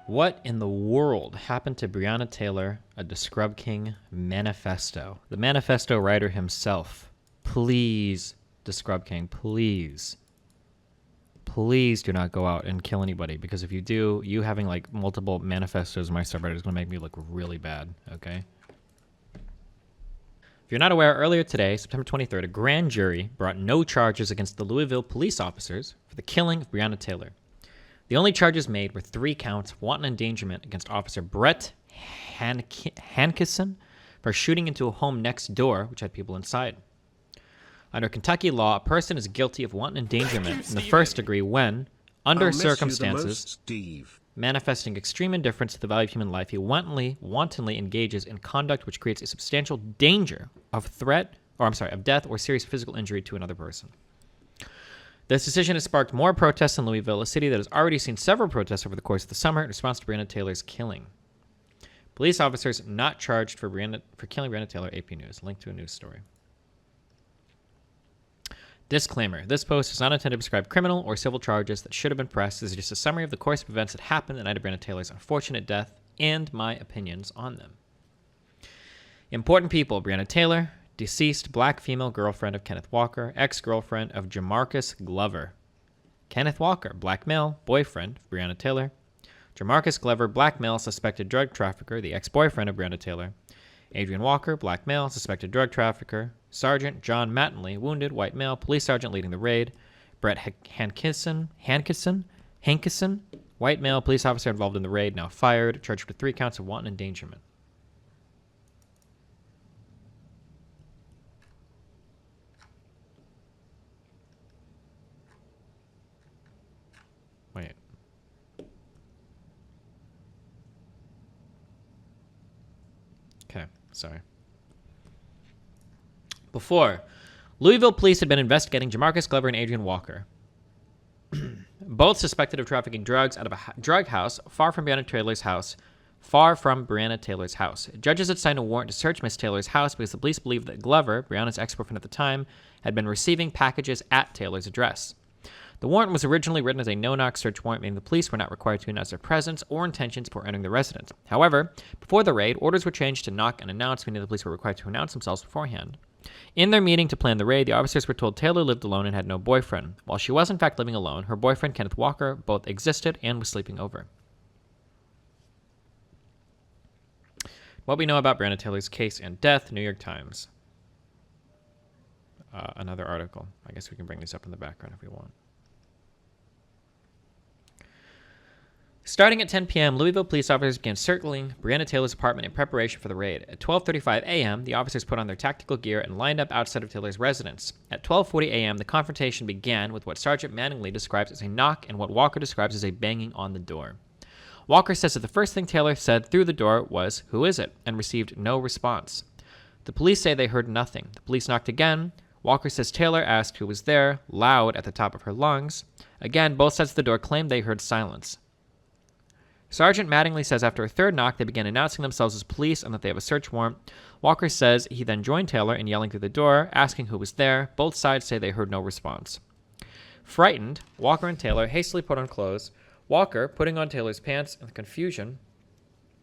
What in the world happened to Breonna Taylor, a Scrub King manifesto? The manifesto writer himself. Please, the Scrub King, please do not go out and kill anybody, because if you do, you having like multiple manifestos in my subreddit is going to make me look really bad, okay? If you're not aware, earlier today, September 23rd, a grand jury brought no charges against the Louisville police officers for the killing of Breonna Taylor. The only charges made were 3 counts of wanton endangerment against Officer Brett Hankison for shooting into a home next door, which had people inside. Under Kentucky law, a person is guilty of wanton endangerment in the first degree when, under circumstances manifesting extreme indifference to the value of human life, he wantonly engages in conduct which creates a substantial danger of death or serious physical injury to another person. This decision has sparked more protests in Louisville, a city that has already seen several protests over the course of the summer in response to Breonna Taylor's killing. Police officers not charged for killing Breonna Taylor, AP News. Link to a news story. Disclaimer. This post is not intended to prescribe criminal or civil charges that should have been pressed. This is just a summary of the course of events that happened the night of Breonna Taylor's unfortunate death and my opinions on them. Important people. Breonna Taylor, deceased black female girlfriend of Kenneth Walker, ex-girlfriend of Jamarcus Glover. Kenneth Walker, black male, boyfriend of Breonna Taylor. Jamarcus Glover, black male, suspected drug trafficker, the ex-boyfriend of Breonna Taylor. Adrian Walker, black male, suspected drug trafficker. Sergeant John Mattingly, wounded, white male, police sergeant leading the raid. Brett Hankison, white male, police officer involved in the raid, now fired, charged with 3 counts of wanton endangerment. Wait. Okay, sorry. Before, Louisville police had been investigating Jamarcus Glover and Adrian Walker, both suspected of trafficking drugs out of a drug house far from Breonna Taylor's house. Judges had signed a warrant to search Miss Taylor's house because the police believed that Glover, Breonna's ex-boyfriend at the time, had been receiving packages at Taylor's address. The warrant was originally written as a no-knock search warrant, meaning the police were not required to announce their presence or intentions before entering the residence. However, before the raid, orders were changed to knock and announce, meaning the police were required to announce themselves beforehand. In their meeting to plan the raid, the officers were told Taylor lived alone and had no boyfriend. While she was in fact living alone, her boyfriend, Kenneth Walker, both existed and was sleeping over. What we know about Breonna Taylor's case and death, New York Times. Another article. I guess we can bring these up in the background if we want. Starting at 10 p.m., Louisville police officers began circling Breonna Taylor's apartment in preparation for the raid. At 12:35 a.m., the officers put on their tactical gear and lined up outside of Taylor's residence. At 12:40 a.m., the confrontation began with what Sergeant Mattingly describes as a knock and what Walker describes as a banging on the door. Walker says that the first thing Taylor said through the door was, "Who is it?" and received no response. The police say they heard nothing. The police knocked again. Walker says Taylor asked who was there, loud at the top of her lungs. Again, both sides of the door claimed they heard silence. Sergeant Mattingly says after a third knock, they began announcing themselves as police and that they have a search warrant. Walker says he then joined Taylor in yelling through the door, asking who was there. Both sides say they heard no response. Frightened, Walker and Taylor hastily put on clothes. Walker putting on Taylor's pants in confusion.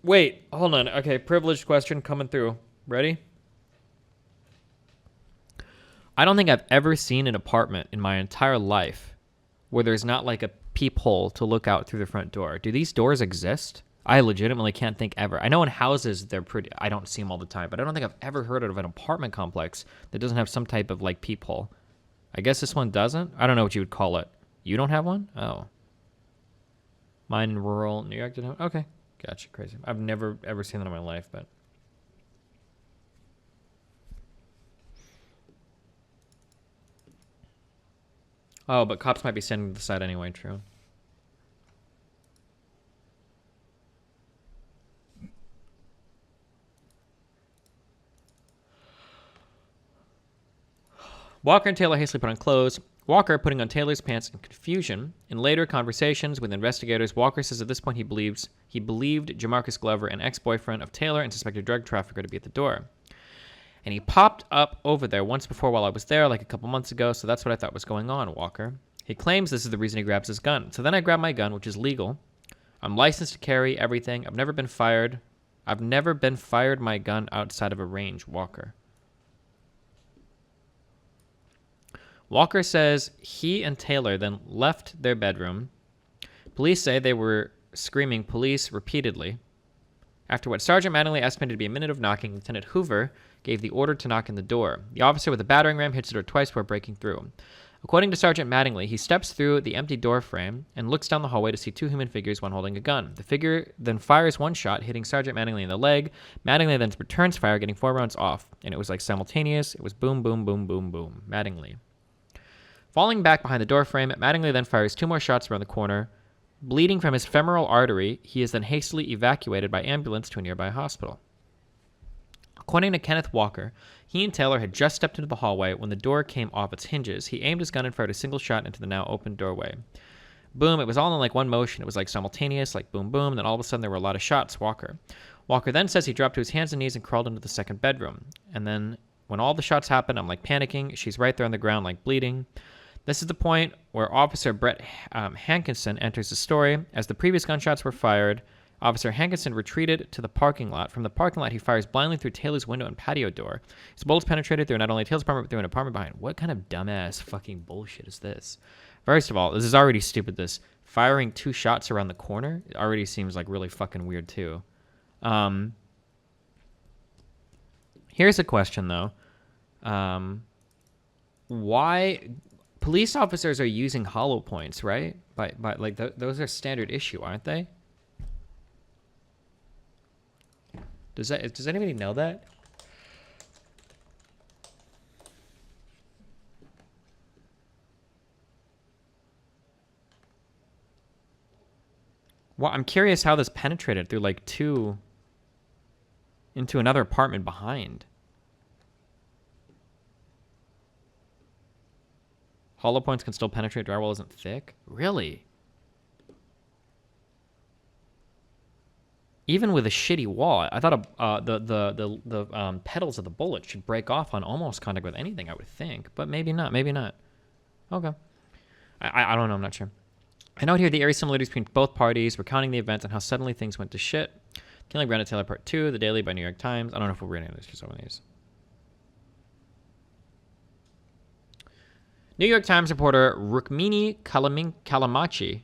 Wait, hold on. Okay, privileged question coming through. Ready? I don't think I've ever seen an apartment in my entire life where there's not like a peephole to look out through the front door. Do these doors exist? I legitimately can't think ever. I know in houses they're pretty, I don't see them all the time, but I don't think I've ever heard of an apartment complex that doesn't have some type of like peephole. I guess this one doesn't? I don't know what you would call it. You don't have one? Oh. Mine in rural New York didn't have. Okay. Gotcha. Crazy. I've never ever seen that in my life, but. Oh, but cops might be standing to the side anyway, true. Walker and Taylor hastily put on clothes. Walker putting on Taylor's pants in confusion. In later conversations with investigators, Walker says at this point he believed Jamarcus Glover, an ex-boyfriend of Taylor and suspected drug trafficker, to be at the door. And he popped up over there once before while I was there, like a couple months ago, so that's what I thought was going on, Walker. He claims this is the reason he grabs his gun. So then I grab my gun, which is legal. I'm licensed to carry everything. I've never been fired. I've never been fired my gun outside of a range, Walker. Walker says he and Taylor then left their bedroom. Police say they were screaming police repeatedly. After what Sergeant Mattingly estimated to be a minute of knocking, Lieutenant Hoover gave the order to knock on the door. The officer with a battering ram hits the door twice before breaking through. According to Sergeant Mattingly, he steps through the empty door frame and looks down the hallway to see two human figures, one holding a gun. The figure then fires one shot, hitting Sergeant Mattingly in the leg. Mattingly then returns fire, getting 4 rounds off. And it was like simultaneous. It was boom, boom, boom, boom, boom. Mattingly. Falling back behind the door frame, Mattingly then fires 2 more shots around the corner. Bleeding from his femoral artery, he is then hastily evacuated by ambulance to a nearby hospital. According to Kenneth Walker, he and Taylor had just stepped into the hallway when the door came off its hinges. He aimed his gun and fired a single shot into the now open doorway. Boom, it was all in like one motion. It was like simultaneous, like boom, boom. Then all of a sudden there were a lot of shots, Walker then says he dropped to his hands and knees and crawled into the second bedroom. And then when all the shots happened, I'm like panicking. She's right there on the ground, like bleeding. This is the point where Officer Brett Hankinson enters the story. As the previous gunshots were fired, Officer Hankinson retreated to the parking lot. From the parking lot, he fires blindly through Taylor's window and patio door. His bullets penetrated through not only Taylor's apartment, but through an apartment behind. What kind of dumbass fucking bullshit is this? First of all, this is already stupid. This firing 2 shots around the corner, it already seems like really fucking weird too. Here's a question though. Why... Police officers are using hollow points, right? Those are standard issue, aren't they? Does anybody know that? Well, I'm curious how this penetrated through like 2 into another apartment behind. Hollow points can still penetrate. Drywall isn't thick. Really? Even with a shitty wall, I thought the petals of the bullet should break off on almost contact with anything. I would think, but maybe not. Maybe not. Okay. I don't know. I'm not sure. I note here the eerie similarities between both parties, recounting the events and how suddenly things went to shit. Killing Breonna Taylor Part 2, The Daily by New York Times. I don't know if we're reading this for some of these. New York Times reporter Rukmini Calamachi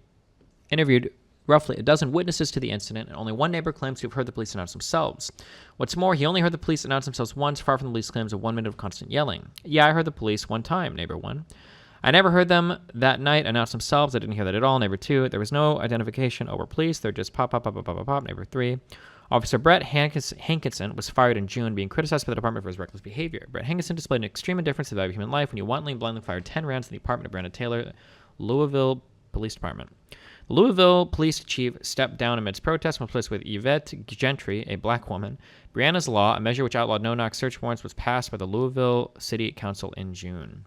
interviewed roughly a dozen witnesses to the incident, and only one neighbor claims to have heard the police announce themselves. What's more, he only heard the police announce themselves once, far from the police claims of 1 minute of constant yelling. Yeah, I heard the police one time, neighbor 1. I never heard them that night announce themselves. I didn't hear that at all, neighbor 2. There was no identification over police. They're just pop, pop, pop, pop, pop, pop, neighbor 3. Officer Brett Hankinson was fired in June, being criticized by the department for his reckless behavior. Brett Hankinson displayed an extreme indifference to the value of human life when he wantonly and blindly fired 10 rounds in the apartment of Breonna Taylor, Louisville Police Department. The Louisville police chief stepped down amidst protests when replaced with Yvette Gentry, a black woman. Breonna's Law, a measure which outlawed no-knock search warrants, was passed by the Louisville City Council in June.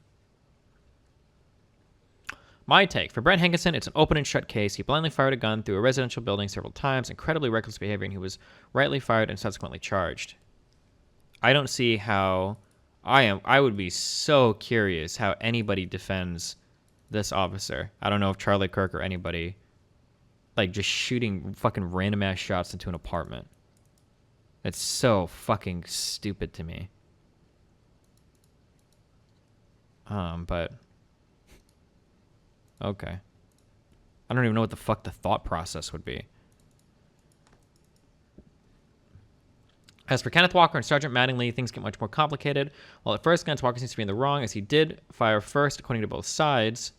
My take. For Brett Hankinson, it's an open and shut case. He blindly fired a gun through a residential building several times, incredibly reckless behavior, and he was rightly fired and subsequently charged. I don't see how... I would be so curious how anybody defends this officer. I don't know if Charlie Kirk or anybody, like, just shooting fucking random-ass shots into an apartment. It's so fucking stupid to me. But... okay. I don't even know what the fuck the thought process would be. As for Kenneth Walker and Sergeant Mattingly, things get much more complicated. While at first glance, Walker seems to be in the wrong, as he did fire first, according to both sides.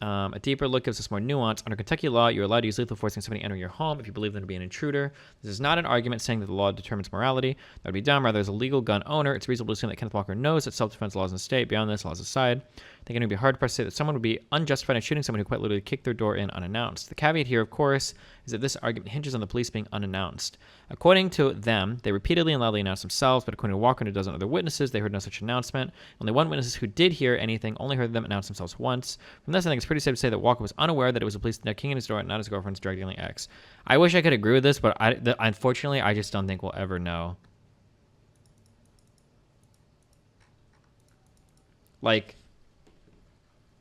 A deeper look gives us more nuance. Under Kentucky law, you're allowed to use lethal force against somebody entering your home if you believe them to be an intruder. This is not an argument saying that the law determines morality. That would be dumb. Rather, as a legal gun owner, it's reasonable to assume that Kenneth Walker knows that self-defense laws in the state. Beyond this, laws aside, I think it would be hard pressed to say that someone would be unjustified in shooting someone who quite literally kicked their door in unannounced. The caveat here, of course, is that this argument hinges on the police being unannounced. According to them, they repeatedly and loudly announced themselves, but according to Walker and a dozen other witnesses, they heard no such announcement. Only one witness who did hear anything only heard them announce themselves once. From this, I think it's pretty safe to say that Walker was unaware that it was the police kicking in his door and not his girlfriend's drug dealing ex. I wish I could agree with this, but unfortunately, I just don't think we'll ever know. Like,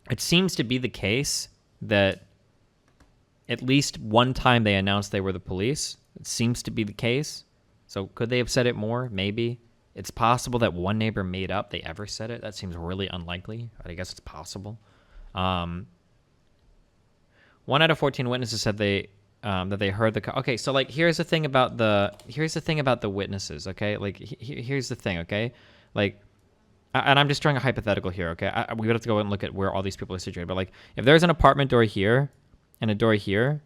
it seems to be the case that at least one time they announced they were the police. It seems to be the case. So could they have said it more? Maybe. It's possible that one neighbor made up they ever said it. That seems really unlikely, but I guess it's possible. 1 out of 14 witnesses said that they heard the. Okay, so like here's the thing about the witnesses. Okay, like here's the thing. Okay, like, and I'm just drawing a hypothetical here. Okay, we would have to go and look at where all these people are situated. But like, if there's an apartment door here, and a door here,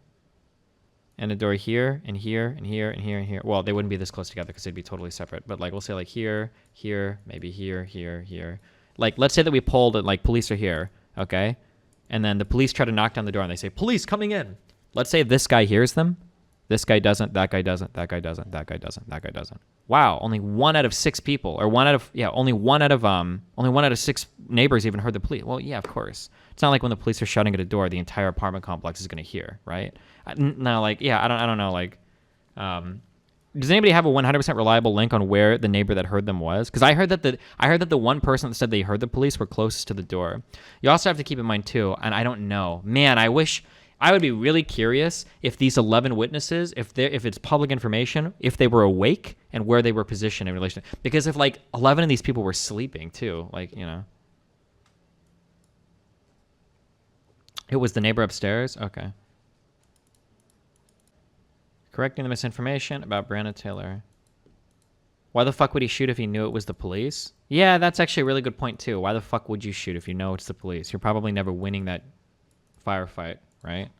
and a door here, and here, and here, and here, and here. Well, they wouldn't be this close together because they'd be totally separate. But like, we'll say like here, here, maybe here, here, here. Like, let's say that we pulled it, like police are here, okay? And then the police try to knock down the door and they say, police coming in. Let's say this guy hears them. This guy doesn't, that guy doesn't, that guy doesn't, that guy doesn't, that guy doesn't. Wow, only 1 out of 6 people, or only one out of 6 neighbors even heard the police. Well, yeah, of course. It's not like when the police are shouting at a door, the entire apartment complex is going to hear, right? No, like, yeah, I don't know, like, does anybody have a 100% reliable link on where the neighbor that heard them was? Because I heard that the one person that said they heard the police were closest to the door. You also have to keep in mind too, and I don't know, man, I would be really curious if these 11 witnesses, if it's public information, if they were awake and where they were positioned in relation. Because if like 11 of these people were sleeping too, like, you know. It was the neighbor upstairs? Okay. Correcting the misinformation about Breonna Taylor. Why the fuck would he shoot if he knew it was the police? Yeah, that's actually a really good point too. Why the fuck would you shoot if you know it's the police? You're probably never winning that firefight, right?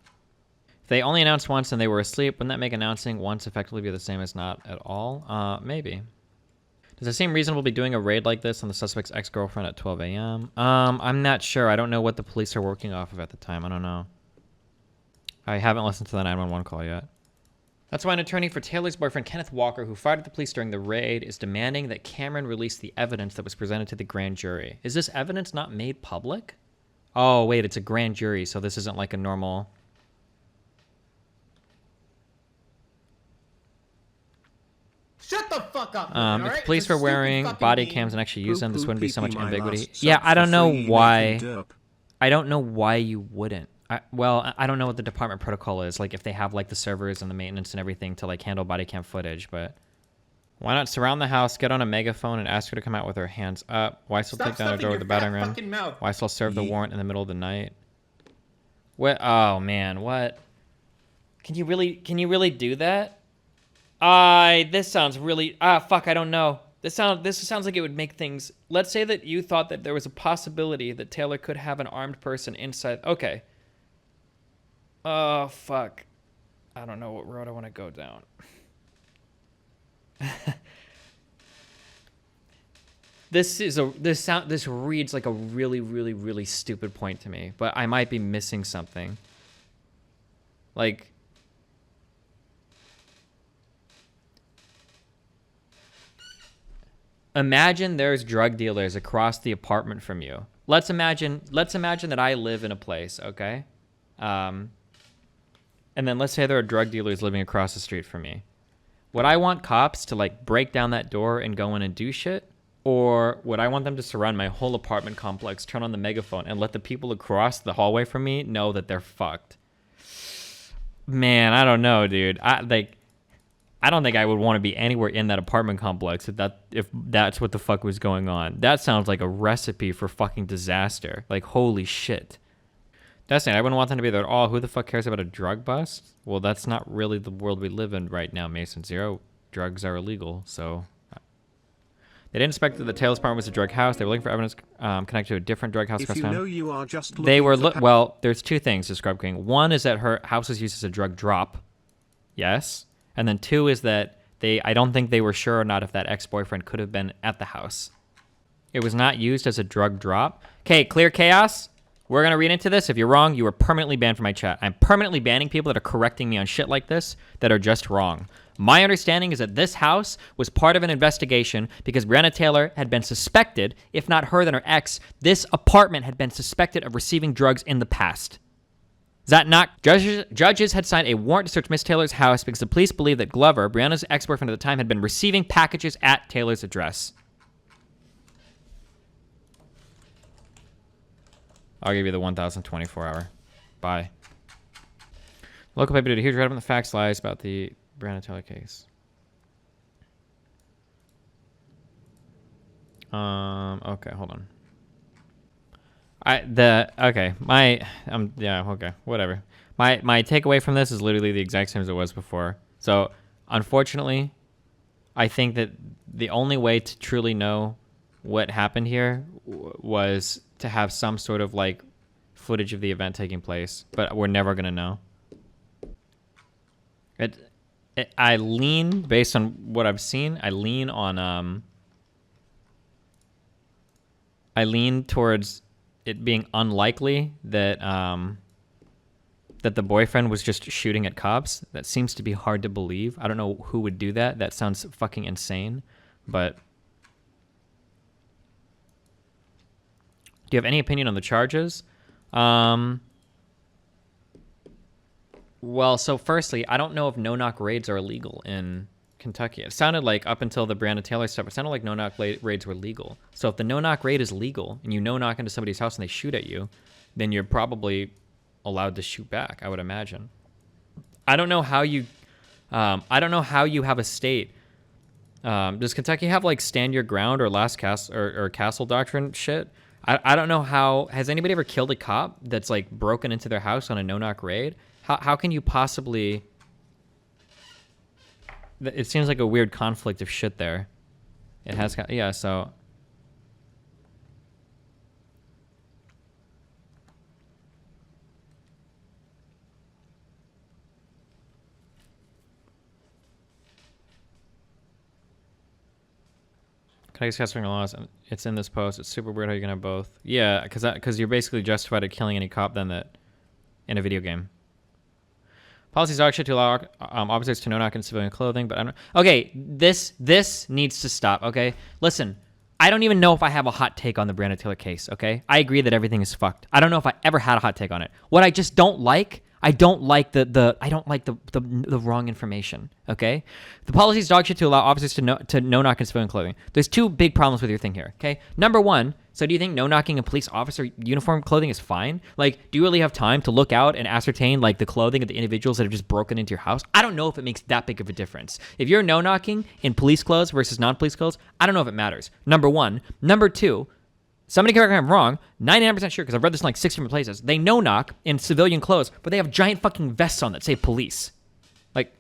If they only announced once and they were asleep, wouldn't that make announcing once effectively be the same as not at all? Maybe. Does it seem reasonable to be doing a raid like this on the suspect's ex-girlfriend at 12 a.m.? I'm not sure. I don't know what the police are working off of at the time. I don't know. I haven't listened to the 911 call yet. That's why an attorney for Taylor's boyfriend, Kenneth Walker, who fired at the police during the raid, is demanding that Cameron release the evidence that was presented to the grand jury. Is this evidence not made public? Oh, wait, it's a grand jury, so this isn't like a normal... Shut the fuck up, man, if right? police were wearing body cams and actually used them, this wouldn't be so much ambiguity. Yeah, I don't know why. I don't know why you wouldn't. I don't know what the department protocol is, like if they have like the servers and the maintenance and everything to like handle body cam footage, but why not surround the house, get on a megaphone and ask her to come out with her hands up? Why still take down her door with the battering ram? Why still serve the warrant in the middle of the night? What? Oh man, what? Can you really do that? This sounds really, fuck, I don't know. This sounds like it would make things, let's say that you thought that there was a possibility that Taylor could have an armed person inside. Okay. Oh, fuck. I don't know what road I want to go down. This reads like a really, really, really stupid point to me, but I might be missing something. Like, imagine there's drug dealers across the apartment from you. Let's imagine that I live in a place, okay? And then let's say there are drug dealers living across the street from me. Would I want cops to like break down that door and go in and do shit? Or would I want them to surround my whole apartment complex, turn on the megaphone, and let the people across the hallway from me know that they're fucked? Man, I don't know, dude. I don't think I would want to be anywhere in that apartment complex if that's what the fuck was going on. That sounds like a recipe for fucking disaster. Like, holy shit. Destiny, I wouldn't want them to be there at all. Who the fuck cares about a drug bust? Well, that's not really the world we live in right now, Mason Zero. Drugs are illegal, so... They didn't suspect that the Taylor's apartment was a drug house. They were looking for evidence connected to a different drug house across town. Know you are just they were... well, there's two things to Scrub King. One is that her house was used as a drug drop. Yes. And then two is that I don't think they were sure or not if that ex-boyfriend could have been at the house. It was not used as a drug drop. Okay, clear chaos. We're going to read into this. If you're wrong, you are permanently banned from my chat. I'm permanently banning people that are correcting me on shit like this that are just wrong. My understanding is that this house was part of an investigation because Breonna Taylor had been suspected, if not her, then her ex, this apartment had been suspected of receiving drugs in the past. Is that not? Judges had signed a warrant to search Miss Taylor's house because the police believed that Glover, Breonna's ex-boyfriend at the time, had been receiving packages at Taylor's address. I'll give you the 1,024 hour. Bye. Local paper did a huge write-up on the facts lies about the Breonna Taylor case. Okay, hold on. Okay, whatever. My takeaway from this is literally the exact same as it was before. So, unfortunately, I think that the only way to truly know what happened here was to have some sort of like footage of the event taking place, but we're never gonna know. I lean, based on what I've seen, I lean towards it being unlikely that that the boyfriend was just shooting at cops. That seems to be hard to believe. I don't know who would do that. That sounds fucking insane. But do you have any opinion on the charges? Well, so firstly, I don't know if no-knock raids are illegal in Kentucky. It sounded like, up until the Breonna Taylor stuff, it sounded like no-knock raids were legal. So if the no-knock raid is legal and you no-knock into somebody's house and they shoot at you, then you're probably allowed to shoot back, I would imagine. I don't know how you have a state. Does Kentucky have like stand your ground or last or castle doctrine shit? I don't know how. Has anybody ever killed a cop that's like broken into their house on a no-knock raid? How can you possibly? It seems like a weird conflict of shit there. It has, yeah. So. Kentucky's casting laws. It's in this post. It's super weird how you're gonna have both. Yeah, because you're basically justified at killing any cop then that in a video game. Policies are actually to allow officers to no-knock in civilian clothing, but I don't. Okay, this needs to stop. Okay, listen. I don't even know if I have a hot take on the Breonna Taylor case. Okay, I agree that everything is fucked. I don't know if I ever had a hot take on it. What I just don't like. I don't like the wrong information. Okay, the policy is dog shit to allow officers to no knock in civilian clothing. There's two big problems with your thing here. Okay, number one. So do you think no knocking in police officer uniform clothing is fine? Like, do you really have time to look out and ascertain like the clothing of the individuals that have just broken into your house? I don't know if it makes that big of a difference. If you're no knocking in police clothes versus non-police clothes, I don't know if it matters. Number one. Number two. Somebody correct me if I'm wrong, 99% sure, because I've read this in like 6 different places. They no-knock in civilian clothes, but they have giant fucking vests on that say police. Like,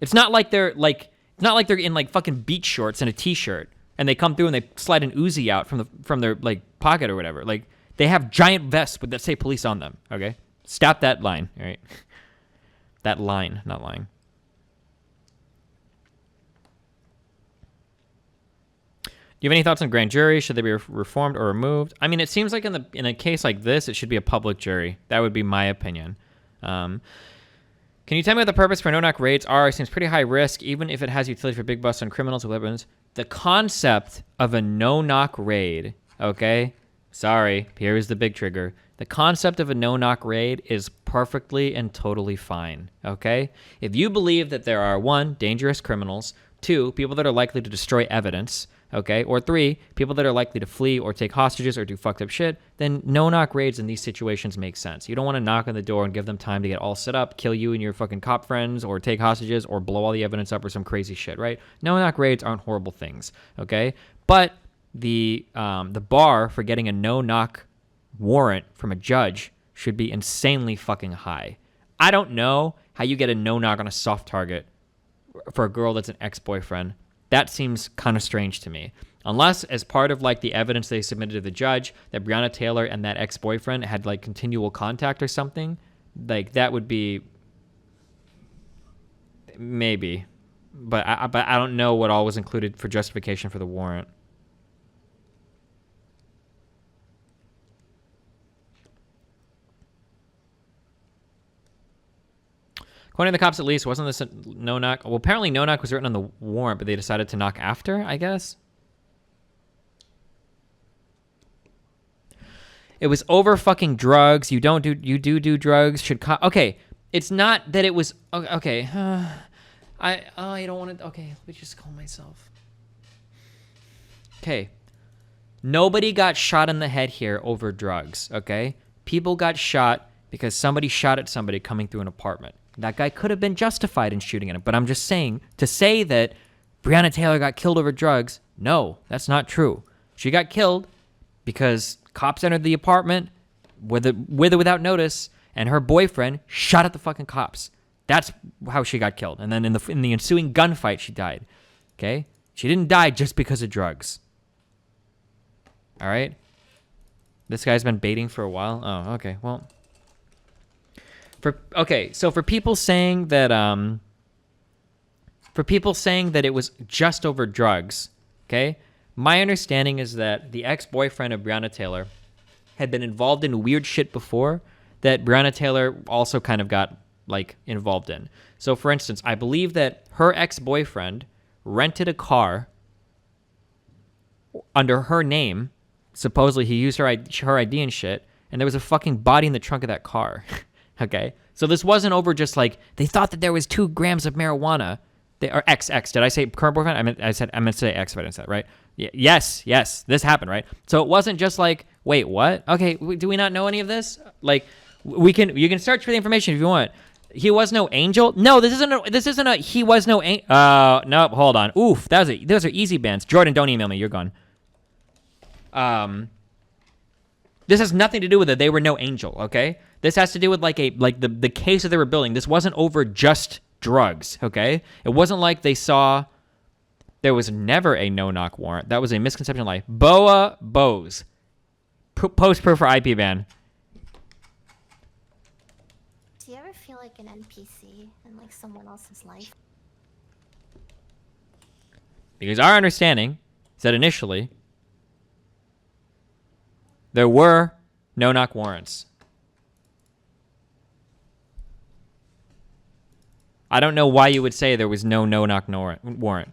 it's not like they're in like fucking beach shorts and a t-shirt, and they come through and they slide an Uzi out from their like pocket or whatever. Like, they have giant vests that say police on them. Okay, stop that line. All right, that line, not lying. Do you have any thoughts on grand jury? Should they be reformed or removed? I mean, it seems like in a case like this, it should be a public jury. That would be my opinion. Can you tell me what the purpose for no-knock raids are? It seems pretty high risk, even if it has utility for big busts on criminals with weapons. The concept of a no-knock raid, okay? Sorry, here's the big trigger. The concept of a no-knock raid is perfectly and totally fine, okay? If you believe that there are, 1, dangerous criminals, 2, people that are likely to destroy evidence, okay, or 3, people that are likely to flee or take hostages or do fucked up shit, then no-knock raids in these situations make sense. You don't want to knock on the door and give them time to get all set up, kill you and your fucking cop friends, or take hostages, or blow all the evidence up or some crazy shit, right? No-knock raids aren't horrible things, okay? But the bar for getting a no-knock warrant from a judge should be insanely fucking high. I don't know how you get a no-knock on a soft target for a girl that's an ex-boyfriend. That seems kind of strange to me. Unless, as part of like the evidence they submitted to the judge, that Breonna Taylor and that ex-boyfriend had like continual contact or something, like that would be maybe. But I don't know what all was included for justification for the warrant. According to the cops, at least, wasn't this a no-knock? Well, apparently no-knock was written on the warrant, but they decided to knock after, I guess. It was over fucking drugs. You do drugs. Okay, it's not that it was okay. I don't want to. Okay, let me just calm myself. Okay, nobody got shot in the head here over drugs. Okay, people got shot because somebody shot at somebody coming through an apartment. That guy could have been justified in shooting at him, but I'm just saying, to say that Breonna Taylor got killed over drugs, no, that's not true. She got killed because cops entered the apartment with or without notice, and her boyfriend shot at the fucking cops. That's how she got killed. And then in the ensuing gunfight, she died. Okay? She didn't die just because of drugs. All right? This guy's been baiting for a while. Oh, okay. Well, so for people saying that it was just over drugs, okay? My understanding is that the ex-boyfriend of Breonna Taylor had been involved in weird shit before that Breonna Taylor also kind of got like involved in. So for instance, I believe that her ex-boyfriend rented a car under her name. Supposedly he used her ID and shit, and there was a fucking body in the trunk of that car. Okay? So this wasn't over just like they thought that there was 2 grams of marijuana. Or ex. Did I say current boyfriend? I meant to say ex, but I didn't say that, right? Yes, this happened, right? So it wasn't just like, wait, what? Okay, do we not know any of this? Like, you can search for the information if you want. He was no angel. No, this isn't a. He was no. No, hold on. Oof, those are easy bans. Jordan, don't email me. You're gone. This has nothing to do with it. They were no angel. Okay, this has to do with like the case that they were building. This wasn't over just drugs. Okay, it wasn't like they saw. There was never a no-knock warrant. That was a misconception of life. Boa Bose. Post proof for IP ban. Do you ever feel like an NPC in like someone else's life? Because our understanding is that initially there were no-knock warrants. I don't know why you would say there was no no-knock warrant.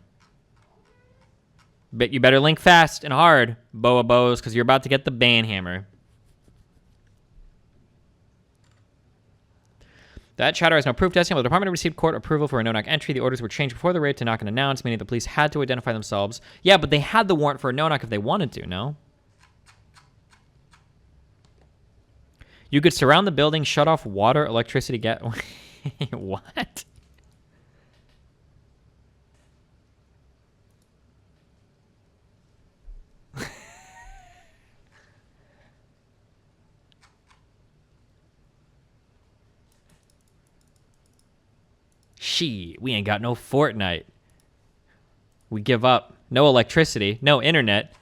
But you better link fast and hard, Boa Bose, because you're about to get the ban hammer. That chatter has no proof testing. While the department received court approval for a no-knock entry, the orders were changed before the raid to knock and announce, meaning the police had to identify themselves. Yeah, but they had the warrant for a no-knock if they wanted to, no? You could surround the building, shut off water, electricity, What? We ain't got no Fortnite. We give up. No electricity. No internet.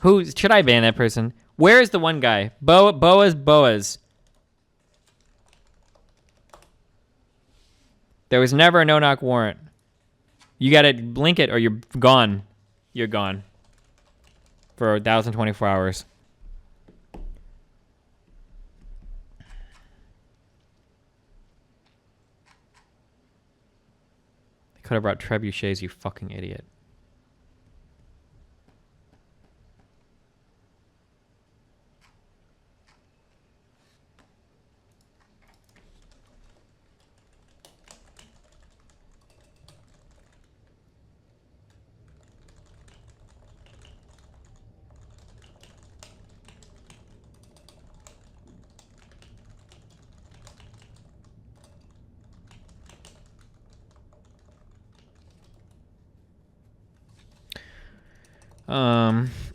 Should I ban that person? Where is the one guy? Boas. There was never a no-knock warrant. You gotta blink it or you're gone. You're gone. For 1,024 hours. Could have brought trebuchets, you fucking idiot.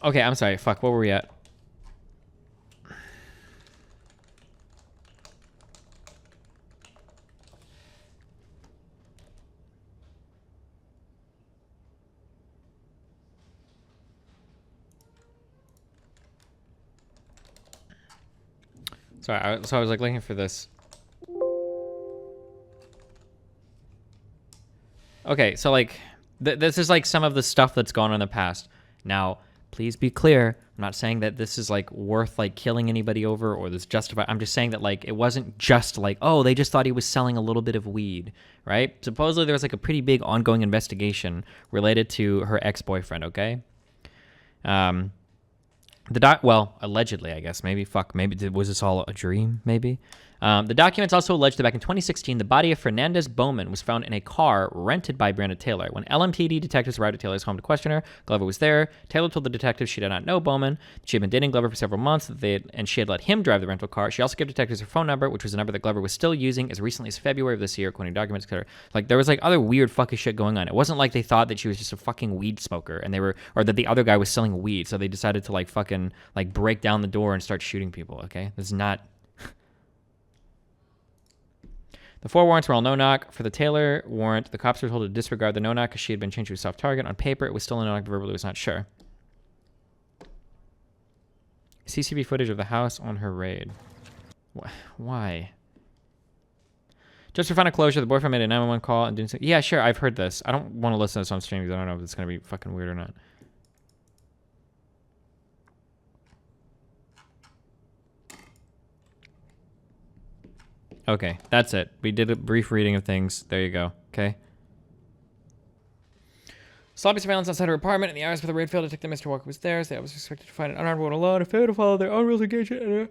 Okay, I'm sorry. Fuck, what were we at? Sorry, I was like looking for this. Okay, so like, this is like some of the stuff that's gone on in the past. Now, please be clear. I'm not saying that this is like worth like killing anybody over or this justified. I'm just saying that like it wasn't just like, oh, they just thought he was selling a little bit of weed, right? Supposedly there was like a pretty big ongoing investigation related to her ex-boyfriend, okay? Well, allegedly, I guess. Maybe was this all a dream? Maybe. The documents also allege that back in 2016, the body of Fernandez Bowman was found in a car rented by Breonna Taylor. When LMPD detectives arrived at Taylor's home to question her, Glover was there. Taylor told the detectives she did not know Bowman. She had been dating Glover for several months, and she had let him drive the rental car. She also gave detectives her phone number, which was a number that Glover was still using as recently as February of this year, according to documents, etc. Like, there was like other weird fucking shit going on. It wasn't like they thought that she was just a fucking weed smoker, and or that the other guy was selling weed, so they decided to like fucking like break down the door and start shooting people. Okay, this is not. The 4 warrants were all no-knock. For the Taylor warrant, the cops were told to disregard the no-knock because she had been changed to a soft target. On paper, it was still a no-knock, but verbally was not sure. CCTV footage of the house on her raid. Why? Just for final closure, the boyfriend made a 911 call and didn't say... Yeah, sure, I've heard this. I don't want to listen to this on stream because I don't know if it's going to be fucking weird or not. Okay, that's it. We did a brief reading of things. There you go. Okay. Sloppy surveillance outside her apartment in the hours before the raid failed. Detective Mr. Walker was there, so they was expected to find an unarmed woman alone. If they failed to follow their own rules of engagement and a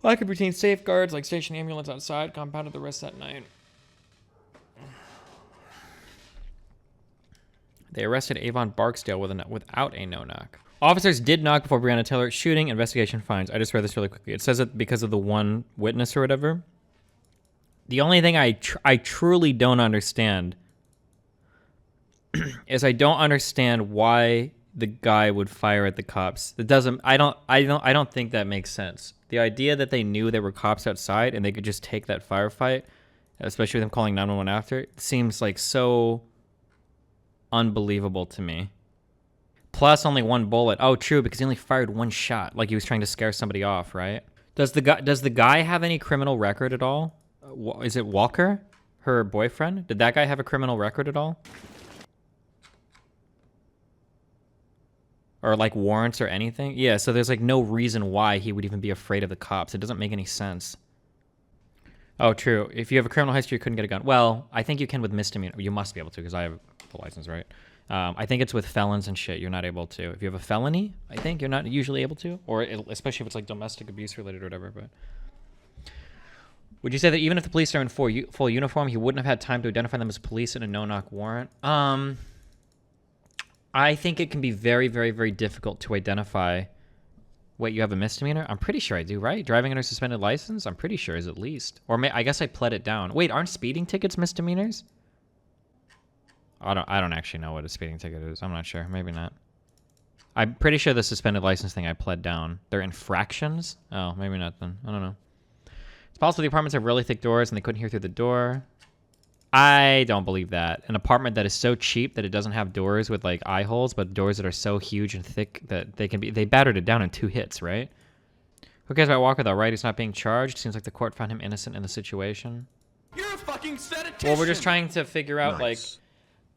lack of routine safeguards, like stationing ambulance outside, compounded the rest that night. They arrested Avon Barksdale without a no-knock. Officers did knock before Breonna Taylor's shooting. Investigation finds. I just read this really quickly. It says it because of the one witness or whatever. The only thing I truly don't understand is I don't understand why the guy would fire at the cops. It doesn't. I don't think that makes sense. The idea that they knew there were cops outside and they could just take that firefight, especially with them calling 911 after, it seems like so unbelievable to me. Plus, only one bullet. Oh, true, because he only fired one shot, like he was trying to scare somebody off, right? Does the guy have any criminal record at all? Is it Walker, her boyfriend? Did that guy have a criminal record at all? Or like warrants or anything? Yeah, so there's like no reason why he would even be afraid of the cops. It doesn't make any sense. Oh, true. If you have a criminal history, you couldn't get a gun. Well, I think you can with misdemeanor. You must be able to because I have the license, right? I think it's with felons and shit. You're not able to. If you have a felony, I think you're not usually able to. Or especially if it's like domestic abuse related or whatever, but... Would you say that even if the police are in full uniform, he wouldn't have had time to identify them as police in a no-knock warrant? I think it can be very, very, very difficult to identify. Wait, you have a misdemeanor? I'm pretty sure I do, right? Driving under suspended license? I'm pretty sure is at least. Or I guess I pled it down. Wait, aren't speeding tickets misdemeanors? I don't actually know what a speeding ticket is. I'm not sure. Maybe not. I'm pretty sure the suspended license thing I pled down. They're infractions? Oh, maybe not then. I don't know. It's possible the apartments have really thick doors and they couldn't hear through the door. I don't believe that. An apartment that is so cheap that it doesn't have doors with like eye holes, but doors that are so huge and thick that they battered it down in 2 hits, right? Who cares about Walker though, right? He's not being charged. Seems like the court found him innocent in the situation. You're a fucking statistician. Well, we're just trying to figure out like,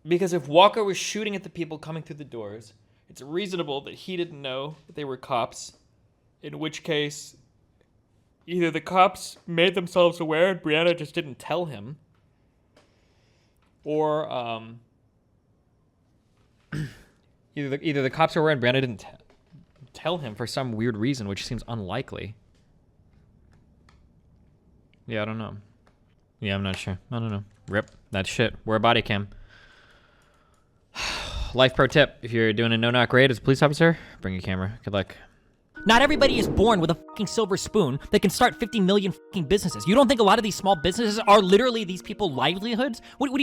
because if Walker was shooting at the people coming through the doors, it's reasonable that he didn't know that they were cops, in which case either the cops made themselves aware and Breonna just didn't tell him, or either the cops were aware and Breonna didn't tell him for some weird reason, which seems unlikely. Yeah, I don't know. Yeah, I'm not sure. I don't know. Rip. That shit. Wear a body cam. Life pro tip. If you're doing a no-knock raid as a police officer, bring a camera. Good luck. Not everybody is born with a fucking silver spoon that can start 50 million fucking businesses. You don't think a lot of these small businesses are literally these people's livelihoods? What do you